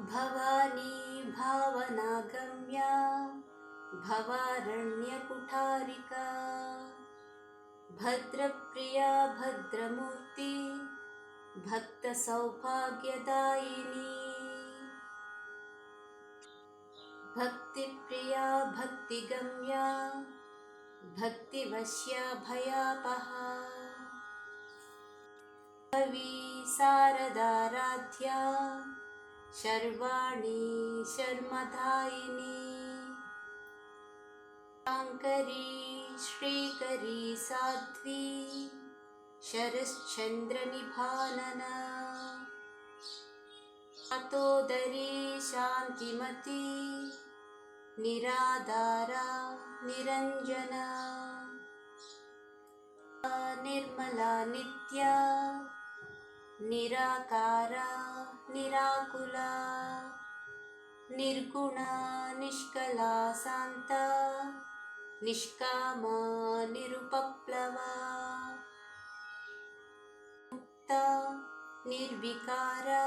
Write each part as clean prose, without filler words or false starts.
भवानी भावनागम्या भवारण्यकुठारिका भद्रप्रिया भद्रमूर्ति भक्तसौभाग्यदायिनी भक्तिप्रिया भक्तिगम्या भक्तिवश्या भयापहा कवि शारदाराध्या शर्वाणी शर्मदायिनी शाङ्करी श्रीकरी साध्वी शरश्चन्द्रनिभानना अतोदरी शान्तिमती निराधारा निरञ्जना निर्मला नित्या निराकारा निराकुला निर्गुणा निष्कला शान्ता निष्कामा निरुपप्लवा मुक्ता निर्विकारा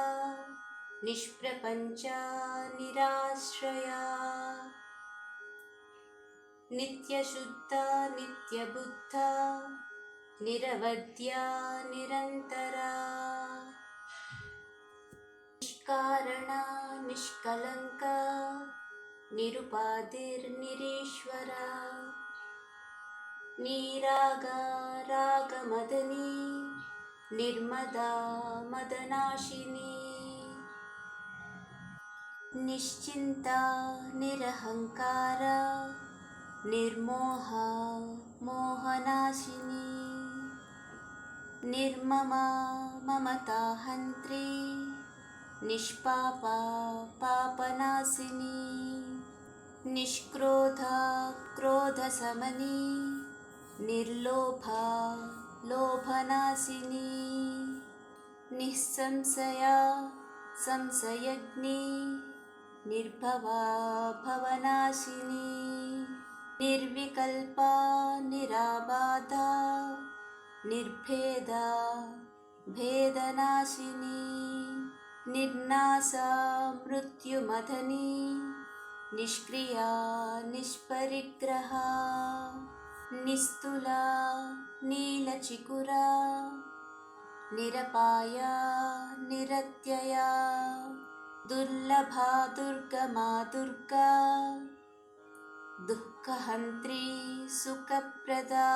निष्प्रपञ्चा निराश्रया नित्यशुद्धा नित्यबुद्धा निरवध्या निरन्तरा निष्कारणा निष्कलङ्का निरुपाधिर्निरीश्वरा निरागा रागमदनी निर्मदा मदनाशिनी निश्चिन्ता निरहङ्कारा निर्मोहा मोहनाशिनी निर्ममा ममताहन्त्री निष्पापा पापनाशिनी निष्क्रोधा क्रोधशमनी निर्लोभा लोभनाशिनी निःसंशया संशयग्नी निर्भवा भवनाशिनी निर्विकल्पा निराबाधा निर्भेदा भेदनाशिनी निर्नाशा मृत्युमथनी निष्क्रिया निष्परिग्रहा निस्तुला नीलचिकुरा निरपाया निरत्यया दुर्लभा दुर्गमा दुर्गा दुःखहन्त्री सुखप्रदा